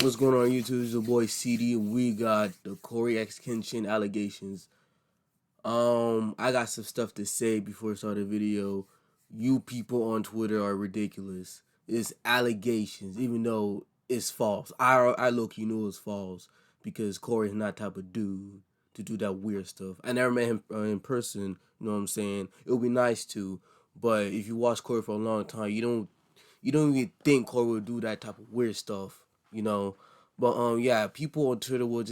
What's going on YouTube? It's your boy CD. We got the CoryxKenshin allegations. I got some stuff to say before I start the video. You people on Twitter are ridiculous. It's allegations, even though it's false. I look, knew it was false because Corey's not the type of dude to do that weird stuff. I never met him in person. You know what I'm saying? It would be nice to, but if you watch Corey for a long time, you don't even think Corey would do that type of weird stuff. You know. But yeah, people on Twitter will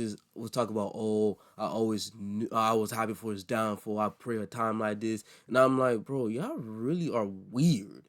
talk about, oh, I was happy for his downfall. I pray a time like this, and I'm like, bro, y'all really are weird.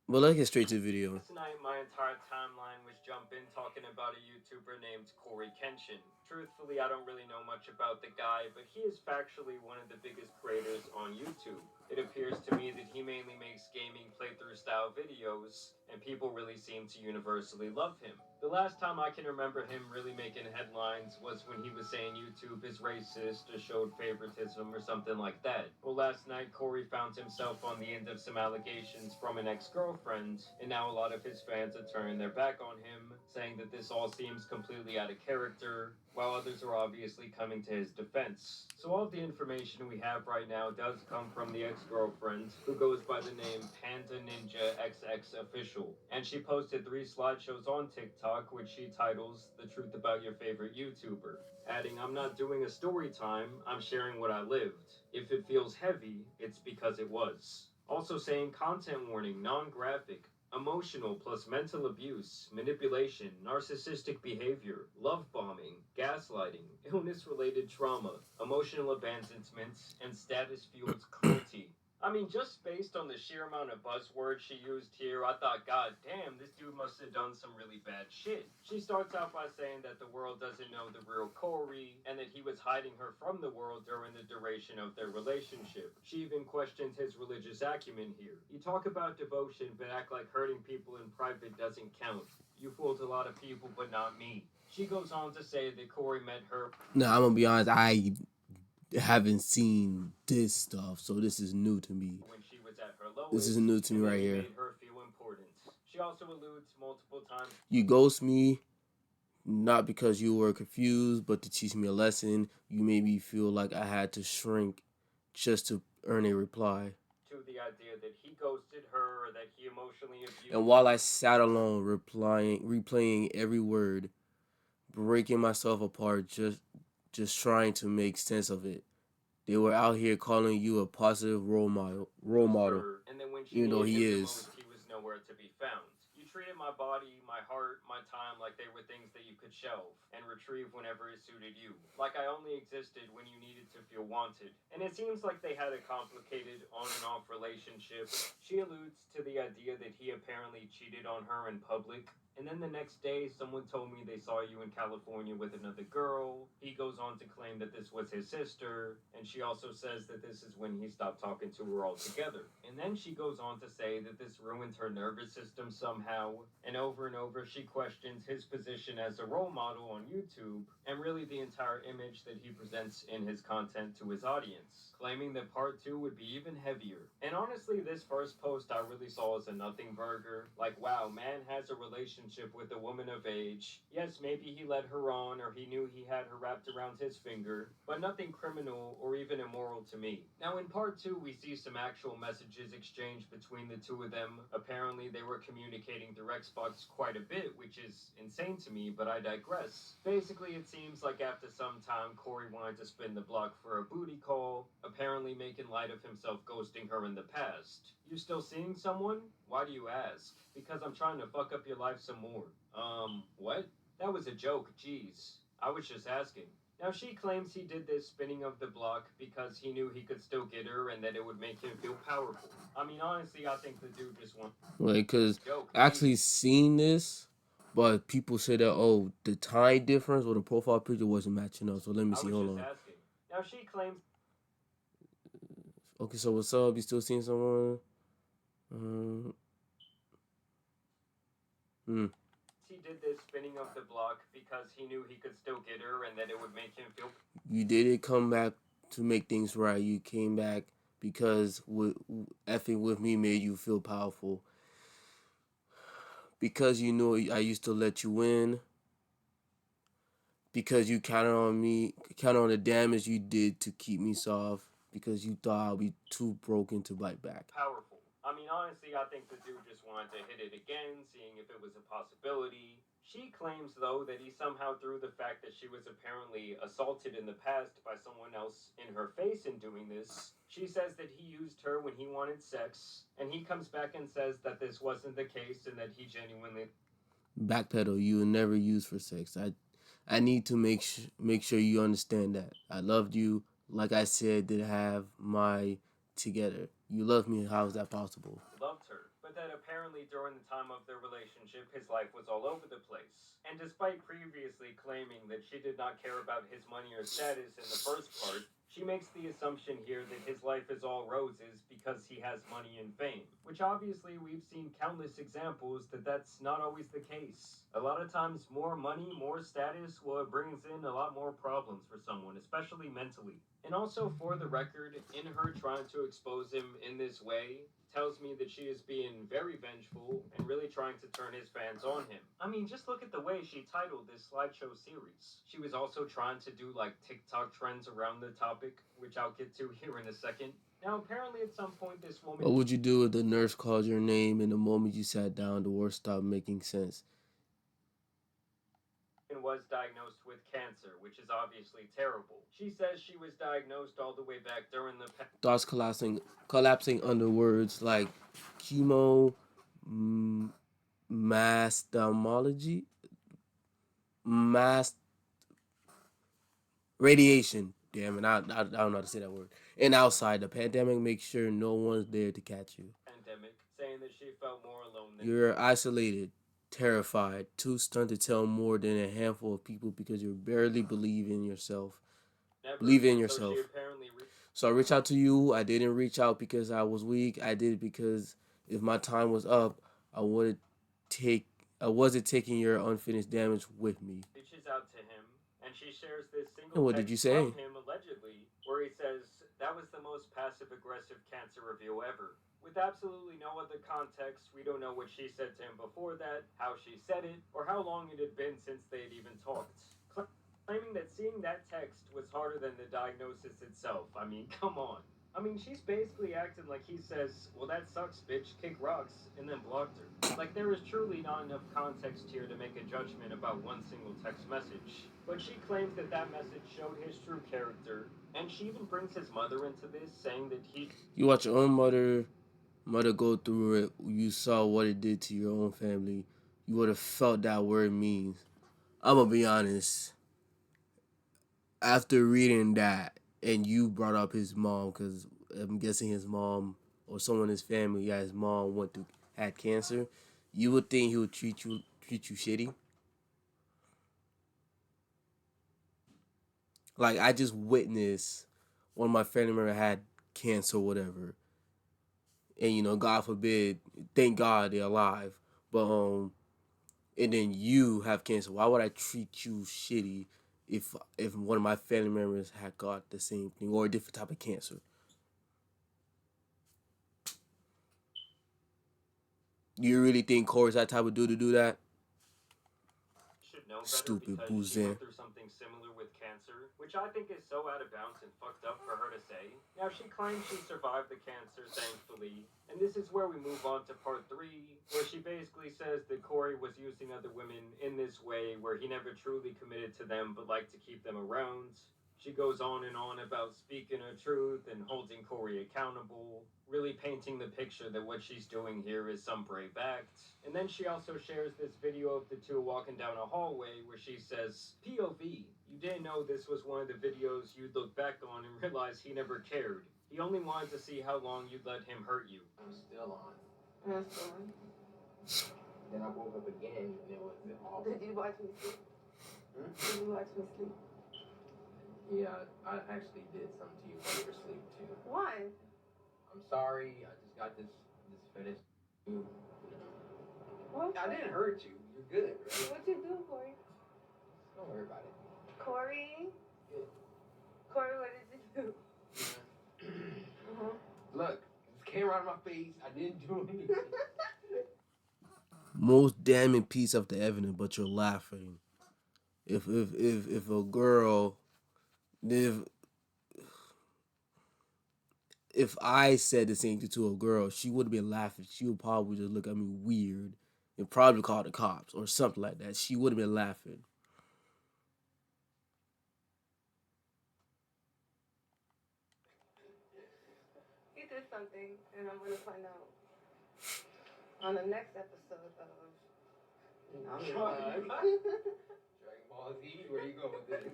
But let's get straight to the video. Tonight, my entire timeline was jumping talking about a YouTuber named CoryxKenshin. Truthfully, I don't really know much about the guy, but he is factually one of the biggest creators on YouTube. It appears to me that he mainly makes gaming playthrough style videos, and people really seem to universally love him. The last time I can remember him really making headlines was when he was saying YouTube is racist or showed favoritism or something like that. Well, last night Corey found himself on the end of some allegations from an ex-girlfriend, and now a lot of his fans are turning their back on him, saying that this all seems completely out of character, while others are obviously coming to his defense. So all of the information we have right now does come from the ex-girlfriend, who goes by the name Panda Ninja XX Official, and she posted 3 slideshows on TikTok which she titles The Truth About Your Favorite YouTuber, adding, "I'm not doing a story time, I'm sharing what I lived. If it feels heavy, it's because it was." Also saying, "Content warning, non-graphic, emotional plus mental abuse, manipulation, narcissistic behavior, love bombing, gaslighting, illness related trauma, emotional abandonment, and status fueled cruelty." I mean, just based on the sheer amount of buzzwords she used here, I thought, God damn, this dude must have done some really bad shit. She starts out by saying that the world doesn't know the real Corey, and that he was hiding her from the world during the duration of their relationship. She even questions his religious acumen here. You talk about devotion, but act like hurting people in private doesn't count. You fooled a lot of people, but not me. She goes on to say that Corey met her. Now I'm gonna be honest. I haven't seen this stuff, so this is new to me. When she was at her lowest, This is new to me and that right he here. made her feel important. She also alludes multiple times. You ghost me not because you were confused, but to teach me a lesson. You made me feel like I had to shrink just to earn a reply. To the idea that he ghosted her or that he emotionally abused. And while I sat alone, replaying every word, breaking myself apart, just trying to make sense of it, they were out here calling you a positive role model, And then when she even though needed he him the is. most, he was nowhere to be found. You treated my body, my heart, my time like they were things that you could shelve and retrieve whenever it suited you. Like I only existed when you needed to feel wanted. And it seems like they had a complicated on and off relationship. She alludes to the idea that he apparently cheated on her in public. And then the next day, someone told me they saw you in California with another girl. He goes on to claim that this was his sister, and she also says that this is when he stopped talking to her altogether. And then she goes on to say that this ruined her nervous system somehow, and over she questions his position as a role model on YouTube, and really the entire image that he presents in his content to his audience, claiming that part 2 would be even heavier. And honestly, this first post I really saw as a nothing burger. Like, wow, man has a relationship with a woman of age. Yes, maybe he led her on or he knew he had her wrapped around his finger, but nothing criminal or even immoral to me. Now in part 2, we see some actual messages exchanged between the two of them. Apparently they were communicating through Xbox quite a bit, which is insane to me, but I digress. Basically, it seems like after some time, Corey wanted to spin the block for a booty call, apparently making light of himself ghosting her in the past. You still seeing someone? Why do you ask? Because I'm trying to fuck up your life some more. What? That was a joke, jeez. I was just asking. Now she claims he did this spinning of the block because he knew he could still get her and that it would make him feel powerful. I mean, honestly, I think the dude just wants. Like, cause Joke, actually jeez. seen this, but people say that, oh, the time difference or the profile picture wasn't matching up. So let me I see. was Hold just on. asking. Now she claims. Okay, so what's up? You still seeing someone? Um, hmm. He did this spinning of the block because he knew he could still get her and that it would make him feel. You didn't come back to make things right. You came back because effing with me made you feel powerful. because you knew I used to let you in, because you counted on the damage you did to keep me soft, because you thought I'd be too broken to bite back. Powerful. I mean, honestly, I think the dude just wanted to hit it again, seeing if it was a possibility. She claims, though, that he somehow threw the fact that she was apparently assaulted in the past by someone else in her face in doing this. She says that he used her when he wanted sex, and he comes back and says that this wasn't the case and that he genuinely Backpedal, you were never used for sex. I need to make sure you understand that. I loved you. Like I said, did have my together. You loved me. How is that possible? loved her, but that apparently during the time of their relationship, his life was all over the place. And despite previously claiming that she did not care about his money or status in the first part, she makes the assumption here that his life is all roses because he has money and fame, which obviously we've seen countless examples that that's not always the case. A lot of times, more money, more status, well, it brings in a lot more problems for someone, especially mentally. And also, for the record, in her trying to expose him in this way, tells me that she is being very vengeful and really trying to turn his fans on him. I mean, just look at the way she titled this slideshow series. She was also trying to do like TikTok trends around the topic, which I'll get to here in a second. Now, apparently, at some point, this woman. What would you do if the nurse called your name and the moment you sat down, the words stopped making sense? Was diagnosed with cancer, which is obviously terrible. She says she was diagnosed all the way back during the Thoughts collapsing under words like chemo, mastomology, mass radiation. Damn it, I don't know how to say that word. And outside the pandemic, make sure no one's there to catch you. pandemic, saying that she felt more alone than You're isolated, terrified, too stunned to tell more than a handful of people because you barely believe in yourself. never. Believe in So yourself. she apparently So I reached out to you. I didn't reach out because I was weak. I did it because if my time was up, I would take. I wasn't taking your unfinished damage with me. reaches out to him, and she shares this And single what did text you say? from him allegedly, where he says that was the most passive-aggressive cancer review ever. With absolutely no other context, we don't know what she said to him before that, how she said it, or how long it had been since they had even talked. Claiming that seeing that text was harder than the diagnosis itself. I mean, come on. I mean, she's basically acting like he says, well, that sucks, bitch, kick rocks, and then blocked her. Like, there is truly not enough context here to make a judgment about one single text message. But she claims that that message showed his true character, and she even brings his mother into this, saying that he. You watch your own mother go through it. You saw what it did to your own family. You would have felt that word means. I'm gonna be honest. After reading that, and you brought up his mom, because I'm guessing his mom or someone in his family, yeah, his mom had cancer. You would think he would treat you shitty. Like I just witnessed one of my family members had cancer, or whatever, and God forbid, thank God they're alive. But and then you have cancer. Why would I treat you shitty if one of my family members had got the same thing or a different type of cancer? You really think Corey's that type of dude to do that? Should know better Stupid because she boozin'. went through something similar with cancer, which I think is so out of bounds and fucked up for her to say. Now, she claims she survived the cancer, thankfully, and this is where we move on to part 3, where she basically says that Corey was using other women in this way, where he never truly committed to them but liked to keep them around. She goes on and on about speaking her truth and holding Corey accountable, really painting the picture that what she's doing here is some brave act. And then she also shares this video of the two walking down a hallway where she says, POV, you didn't know this was one of the videos you'd look back on and realize he never cared. He only wanted to see how long you'd let him hurt you. I'm still on. I'm still on. Then I woke up again and it was all. Did you watch me sleep? Did you watch me sleep? Yeah, I actually did something to you while you were asleep too. Why? I'm sorry. I just got this fetish. You know. What? I didn't hurt you. You're good, right? What you do, Corey? Don't worry about it. Corey? Yeah. Corey, what did you do? Look, this camera out of my face. I didn't do anything. most damning piece of the evidence, but you're laughing. If a girl, if if I said the same thing to a girl, she would have been laughing. She would probably just look at me weird and probably call the cops or something like that. She would have been laughing. He did something, and I'm gonna find out on the next episode of. Dragon Ball Z, where you going with this?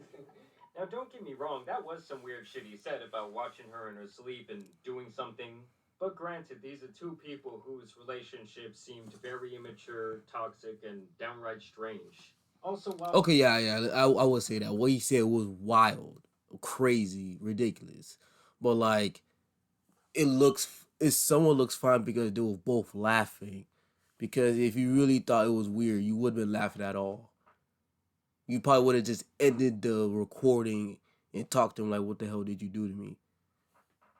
Now, don't get me wrong, that was some weird shit he said about watching her in her sleep and doing something. But granted, these are two people whose relationship seemed very immature, toxic, and downright strange. Also, while Okay, yeah. I would say that what he said was wild, crazy, ridiculous, but like it looks, if someone looks fine because they were both laughing. Because if you really thought it was weird, you wouldn't have been laughing at all. You probably would have just ended the recording and talked to him like, "What the hell did you do to me?"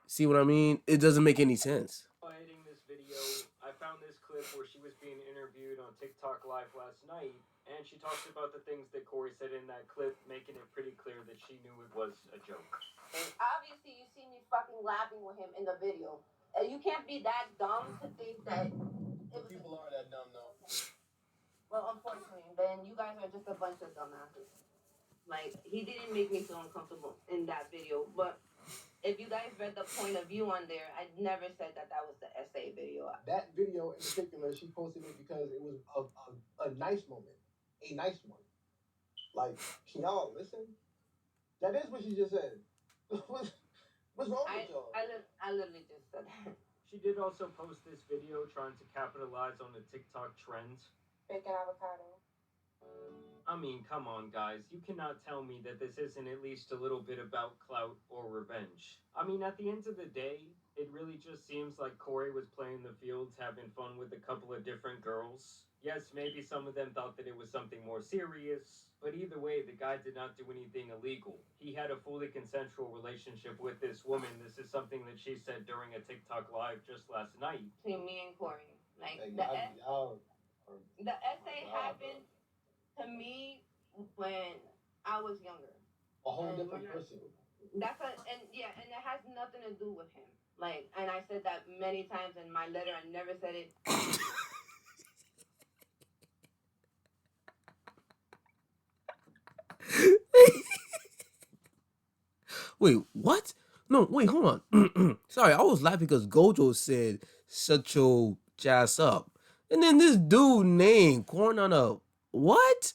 See what I mean? It doesn't make any sense. editing this video, I found this clip where she was being interviewed on TikTok Live last night, and she talks about the things that Cory said in that clip, making it pretty clear that she knew it was a joke. And obviously, you see me fucking laughing with him in the video. And you can't be that dumb to think that it was People are that dumb though. well, unfortunately, then you guys are just a bunch of dumbasses. Like, he didn't make me feel uncomfortable in that video. But if you guys read the point of view on there, I never said that that was the essay video. That video in particular, she posted it because it was a nice moment, a nice one. Like, can y'all listen? That is what she just said. What's wrong with y'all? I literally just said that. She did also post this video trying to capitalize on the TikTok trend. Bacon avocado. I mean, come on, guys. You cannot tell me that this isn't at least a little bit about clout or revenge. I mean, at the end of the day, it really just seems like Cory was playing the fields, having fun with a couple of different girls. Yes, maybe some of them thought that it was something more serious, but either way, the guy did not do anything illegal. He had a fully consensual relationship with this woman. This is something that she said during a TikTok live just last night. Between me and Cory. Like, The the essay happened to me when I was younger. a whole different person. That's a and yeah, and it has nothing to do with him. Like, and I said that many times in my letter. I never said it. Wait, what? No, wait, hold on. Sorry, I was laughing because Gojo said, "Shut your ass up," and then this dude named Cornana. What?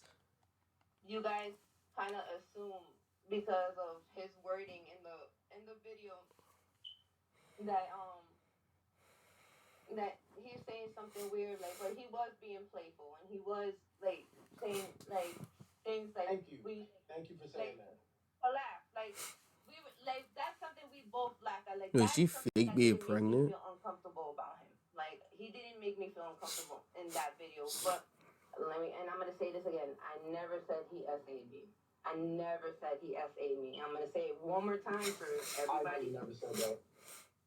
You guys kind of assume because of his wording in the video that he's saying something weird, like, but he was being playful and he was like saying like things like Thank you we for saying like, that. a laugh like we were like that's something we both laughed at. Like, Wait, that's she something fake that being didn't make me pregnant? feel uncomfortable about him. Like, he didn't make me feel uncomfortable in that video. But I'm gonna say this again. I never said he SA'd me. I never said he SA'd me. I'm gonna say it one more time for everybody. I never said that.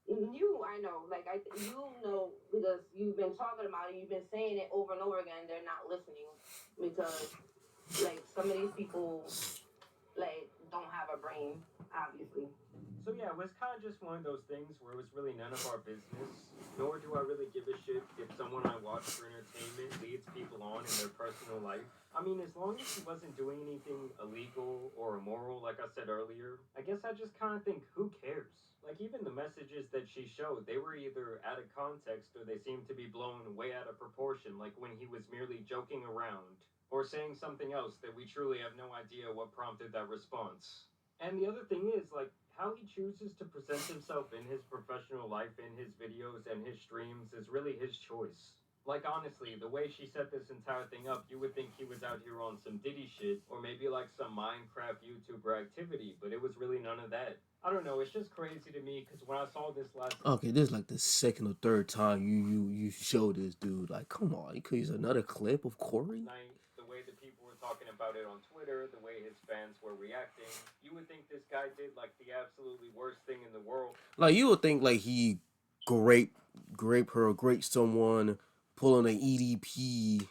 I know, like, you know, because you've been talking about it, you've been saying it over and over again. They're not listening because, like, some of these people, like, don't have a brain, obviously. So yeah, it was kind of just one of those things where it was really none of our business, nor do I really give a shit if someone I watch for entertainment leads people on in their personal life. I mean, as long as he wasn't doing anything illegal or immoral, like I said earlier, I guess I just kind of think, who cares? Like, even the messages that she showed, they were either out of context or they seemed to be blown way out of proportion, like when he was merely joking around or saying something else that we truly have no idea what prompted that response. And the other thing is, like, how he chooses to present himself in his professional life, in his videos and his streams, is really his choice. Like, honestly, the way she set this entire thing up, you would think he was out here on some Diddy shit, or maybe like some Minecraft YouTuber activity, but it was really none of that. I don't know, it's just crazy to me, because when I saw this last... Okay, this is like the second or third time you show this dude. Like, come on, you could use another clip of Cory. Night, the way that people were talking about it on Twitter, the way his fans were reacting, you would think this guy did like the absolutely worst thing in the world. Like, you would think like he grape her, grape someone, pulling an EDP.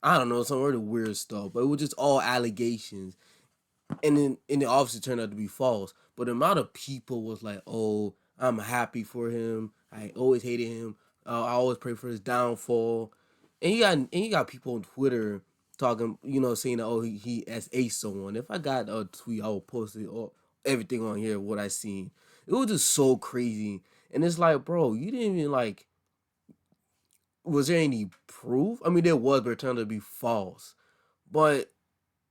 I don't know, some really weird stuff, but it was just all allegations, and it obviously turned out to be false. But the amount of people was like, "Oh, I'm happy for him. I always hated him. I always pray for his downfall." And you got people on Twitter talking, saying that, "Oh, he has aced someone." If I got a tweet, I would post it or everything on here what I seen. It was just so crazy, and it's like, bro, you didn't even like. Was there any proof? I mean, there was, but it turned out to be false. But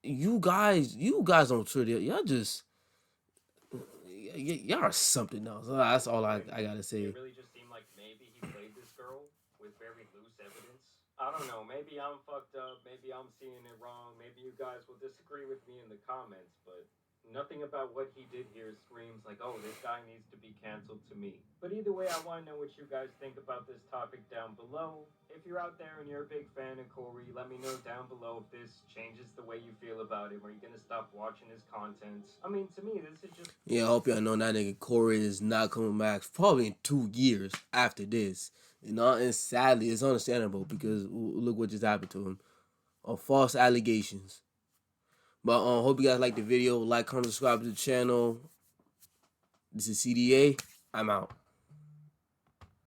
you guys on Twitter, y'all just y'all are something else. That's all I gotta say. It really just seemed like maybe he played this girl with very loose evidence. I don't know. Maybe I'm fucked up. Maybe I'm seeing it wrong. Maybe you guys will disagree with me in the comments, but nothing about what he did here screams like, oh, this guy needs to be canceled to me. But either way, I want to know what you guys think about this topic down below. If you're out there and you're a big fan of Cory, let me know down below if this changes the way you feel about him. Are you going to stop watching his content? I mean, to me, this is just... Yeah, I hope y'all know that nigga Cory is not coming back probably in 2 years after this. And sadly, it's understandable because look what just happened to him. False allegations. But hope you guys like the video. Like, comment, subscribe to the channel. This is CDA. I'm out.